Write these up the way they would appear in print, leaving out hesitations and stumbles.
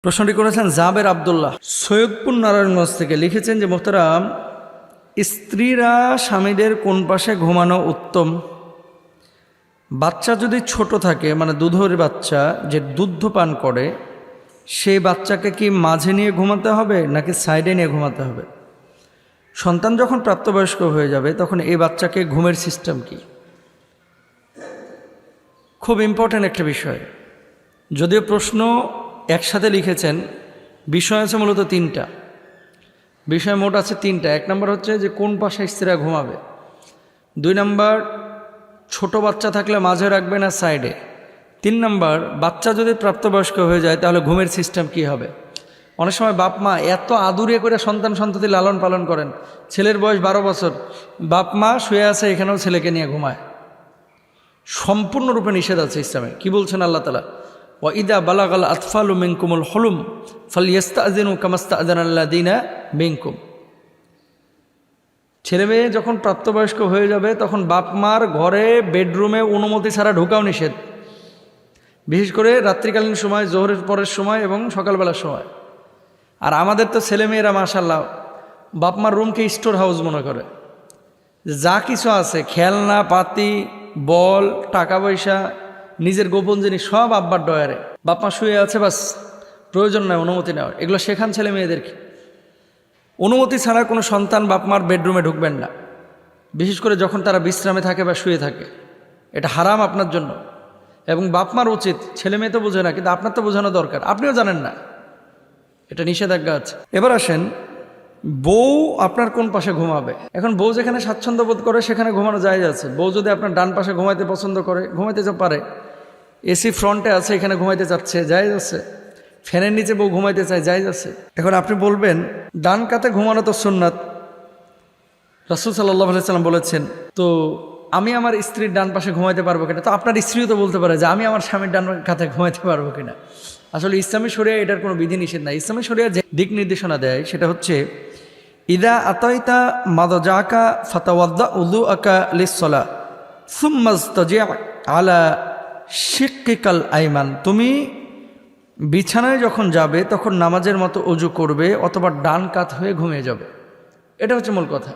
প্রশ্নটি করেছেন জাবের আব্দুল্লাহ সৈয়দপুর নারায়ণগঞ্জ থেকে। লিখেছেন যে মোহতারাম, স্ত্রীরা স্বামীদের কোন পাশে ঘুমানো উত্তম? বাচ্চা যদি ছোট থাকে, মানে দুধের বাচ্চা যে দুধ পান করে, সেই বাচ্চাকে কি মাঝে নিয়ে ঘুমাতে হবে নাকি সাইডে নিয়ে ঘুমাতে হবে? সন্তান যখন প্রাপ্তবয়স্ক হয়ে যাবে তখন এই বাচ্চাকে ঘুমের সিস্টেম কি? খুব ইম্পর্ট্যান্ট একটা বিষয়। যদিও প্রশ্ন একসাথে লিখেছেন, বিষয় আছে মূলত তিনটা। বিষয় মোট আছে তিনটা। এক নম্বর হচ্ছে যে কোন পাশে স্ত্রীরা ঘুমাবে। দুই নম্বর, ছোট বাচ্চা থাকলে মাঝে রাখবে না সাইডে। তিন নম্বর, বাচ্চা যদি প্রাপ্তবয়স্ক হয়ে যায় তাহলে ঘুমের সিস্টেম কি হবে? অনেক সময় বাপ মা এত আদুরে করে সন্তান লালন পালন করেন, ছেলের বয়স 12 বছর, বাপ মা শুয়ে আছে এখানেও ছেলেকে নিয়ে ঘুমায়। সম্পূর্ণরূপে নিষেধ আছে ইসলামে। কি বলছেন আল্লাহ তাআলা? ওয়াইদা বালাগাল আতফালু মিনকুমুল হুলুম ফালইস্তাযিনু কামাস্তাযানাল্লাযিনা মিনকুম। ছেলে মেয়ে যখন প্রাপ্তবয়স্ক হয়ে যাবে তখন বাপ মার ঘরে বেডরুমে অনুমতি ছাড়া ঢোকাও নিষেধ, বিশেষ করে রাত্রিকালীন সময়, জোহরের পরের সময় এবং সকালবেলার সময়। আর আমাদের তো ছেলেমেয়েরা মাশাআল্লাহ বাপ মার রুমকে স্টোর হাউস মনে করে। যা কিছু আছে, খেলনা পাতি, বল, টাকা পয়সা, নিজের গোপন জিনিস সব আব্বার ডয়ারে। বাপ মা শুয়ে আছে, বাস প্রয়োজন নয় অনুমতি নেওয়ার। এগুলো শেখান ছেলে মেয়েদেরকে। অনুমতি ছাড়া কোনো সন্তান বাপ মার বেডরুমে ঢুকবেন না, বিশেষ করে যখন তারা বিশ্রামে থাকে বা শুয়ে থাকে। এটা হারাম আপনার জন্য। এবং বাপ মার উচিত, ছেলে মেয়ে তো বোঝে না, কিন্তু আপনার তো বোঝানো দরকার, আপনিও জানেন না, এটা নিষেধাজ্ঞা আছে। এবার আসেন, বউ আপনার কোন পাশে ঘুমাবে। এখন বউ যেখানে স্বাচ্ছন্দ্য বোধ করে সেখানে ঘুমানো জায়েজ আছে। বউ যদি আপনার ডান পাশে ঘুমাইতে পছন্দ করে, ঘুমাইতে পারে। এসি ফ্রন্টে আছে, এখানে ঘুমাইতে চাচ্ছে, জায়েজ আছে। ফ্যানের নিচে বউ ঘুমাইতে চায়, জায়েজ আছে। এখন আপনি বলবেন ডান কাতে ঘুমানো তো সুন্নাত, রাসূল সাল্লাল্লাহু আলাইহি সাল্লাম বলেছেন, তো আমি আমার স্ত্রীর ডান পাশে ঘুমাইতে পারবো কিনা? তো আপনার স্ত্রীও তো বলতে পারে যে আমি আমার স্বামীর ডান কাতে ঘুমাইতে পারবো কিনা। আসলে ইসলামী শরিয়া এটার কোনো বিধি নিষেধ নাই। ইসলামী শরিয়া যে দিক নির্দেশনা দেয় সেটা হচ্ছে, ইদা আতাইতা মাদাজাকা ফাতাওয়াদ্দা উযুআকা লিস-সালাহ সুম্মা ইসতাজি' আলা শিক্কিকাল আইমান। তুমি বিছানায় যখন যাবে তখন নামাজের মতো অজু করবে অথবা ডান কাত হয়ে ঘুমিয়ে যাবে। এটা হচ্ছে মূল কথা।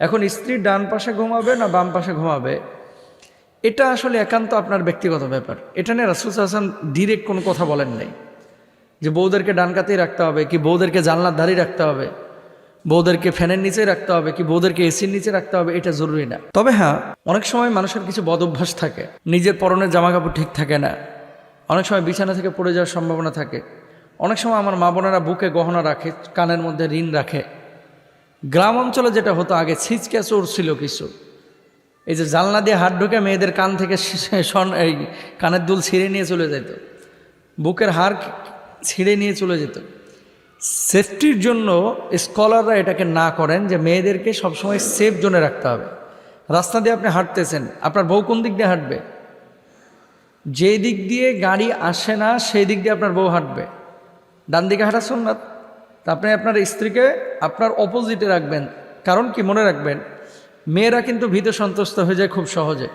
এখন স্ত্রী ডান পাশে ঘুমাবে না বাম পাশে ঘুমাবে, এটা আসলে একান্ত আপনার ব্যক্তিগত ব্যাপার। এটা নিয়ে রাসূল সাল্লাল্লাহু আলাইহি ওয়াসাল্লাম ডিরেক্ট কোনো কথা বলেন নাই যে বউদেরকে ডান কাতেই রাখতে হবে, কি বউদেরকে জানলার ধারেই রাখতে হবে, বউদেরকে ফ্যানের নিচে রাখতে হবে, কি বউদেরকে এসির নিচে রাখতে হবে। এটা জরুরি না। তবে হ্যাঁ, অনেক সময় মানুষের কিছু বদ অভ্যাস থাকে। নিজের পরনের জামা কাপড় ঠিক থাকে না, অনেক সময় বিছানা থেকে পড়ে যাওয়ার সম্ভাবনা থাকে। অনেক সময় আমার মা বোনেরা বুকে গহনা রাখে, কানের মধ্যে ঋণ রাখে। গ্রাম অঞ্চলে যেটা হতো আগে, ছিচকে চোর ছিল কিছু, এই যে জানলা দিয়ে হাত ঢুকে মেয়েদের কান থেকে এই কানের দুল ছিঁড়ে নিয়ে চলে যেত, বুকের হাড় ছিঁড়ে নিয়ে চলে যেত। সেফটির জন্য স্কলাররা এটাকে না করেন যে মেয়েদেরকে সবসময় সেফ জোনে রাখতে হবে। রাস্তা দিয়ে আপনি হাঁটতেছেন, আপনার বউ কোন দিক দিয়ে হাঁটবে? যে দিক দিয়ে গাড়ি আসে না সেই দিক দিয়ে আপনার বউ হাঁটবে। ডান দিকে হাঁটা সুন্নাত। তা আপনি আপনার স্ত্রীকে আপনার অপোজিটে রাখবেন। কারণ কি, মনে রাখবেন, মেয়েরা কিন্তু ভীত সন্ত্রস্ত হয়ে যায় খুব সহজে,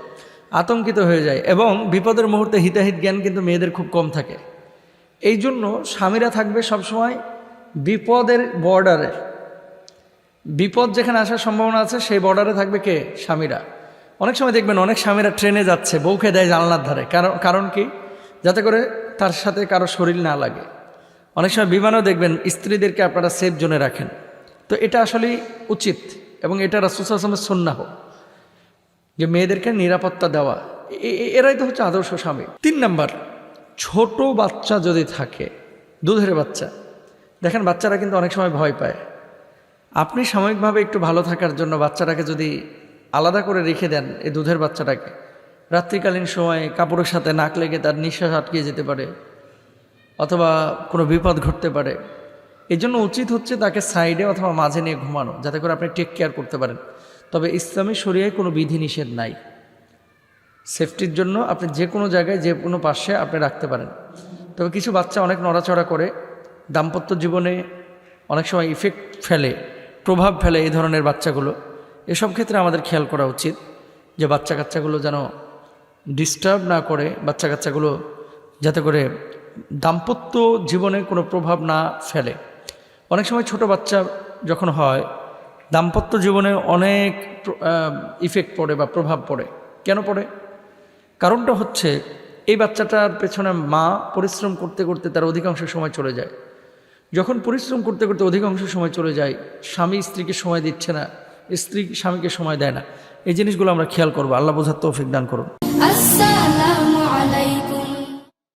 আতঙ্কিত হয়ে যায়, এবং বিপদের মুহূর্তে হিতাহিত জ্ঞান কিন্তু মেয়েদের খুব কম থাকে। এই জন্য স্বামীরা থাকবে সবসময় বিপদের বর্ডারে। বিপদ যেখানে আসার সম্ভাবনা আছে সেই বর্ডারে থাকবে কে? স্বামীরা। অনেক সময় দেখবেন অনেক স্বামীরা ট্রেনে যাচ্ছে, বউকে দেয় জানলার ধারে। কারণ কি? যাতে করে তার সাথে কারো শরীর না লাগে। অনেক সময় বিমানেও দেখবেন স্ত্রীদেরকে আপনারা সেফ জোনে রাখেন। তো এটা আসলেই উচিত, এবং এটা রাসূল সাল্লাল্লাহু আলাইহি ওয়াসাল্লামের সুন্নাহ যে মেয়েদেরকে নিরাপত্তা দেওয়া। এরাই তো হচ্ছে আদর্শ স্বামী। 3 নাম্বার, ছোট বাচ্চা যদি থাকে, দুধের বাচ্চা, দেখেন বাচ্চারা কিন্তু অনেক সময় ভয় পায়। আপনি সাময়িকভাবে একটু ভালো থাকার জন্য বাচ্চাটাকে যদি আলাদা করে রেখে দেন, এই দুধের বাচ্চাটাকে, রাত্রিকালীন সময়ে কাপড়ের সাথে নাক লেগে তার নিঃশ্বাস আটকে যেতে পারে, অথবা কোনো বিপদ ঘটতে পারে। এই জন্য উচিত হচ্ছে তাকে সাইডে অথবা মাঝে নিয়ে ঘুমানো, যাতে করে আপনি টেক কেয়ার করতে পারেন। তবে ইসলামী শরিয়ায় কোনো বিধি নিষেধ নাই। সেফটির জন্য আপনি যে কোনো জায়গায় যে কোনো পাশে আপনি রাখতে পারেন। তবে কিছু বাচ্চা অনেক নড়াচড়া করে, দাম্পত্য জীবনে অনেক সময় ইফেক্ট ফেলে, প্রভাব ফেলে এই ধরনের বাচ্চাগুলো। এসব ক্ষেত্রে আমাদের খেয়াল করা উচিত যে বাচ্চা কাচ্চাগুলো যেন ডিস্টার্ব না করে, বাচ্চা কাচ্চাগুলো যাতে করে দাম্পত্য জীবনে কোনো প্রভাব না ফেলে। অনেক সময় ছোট বাচ্চা যখন হয় দাম্পত্য জীবনে অনেক ইফেক্ট পড়ে বা প্রভাব পড়ে। কেন পড়ে? কারণটা হচ্ছে এই বাচ্চাটার পেছনে মা পরিশ্রম করতে করতে তার অধিকাংশ সময় চলে যায়। যখন পরিশ্রম করতে করতে অধিকাংশ সময় চলে যায়, স্বামী স্ত্রীকে সময় দিচ্ছে না, স্ত্রী স্বামীকে সময় দেয় না। এই জিনিসগুলো আমরা খেয়াল করবো। আল্লাহ বোঝার তৌফিক দান করুন।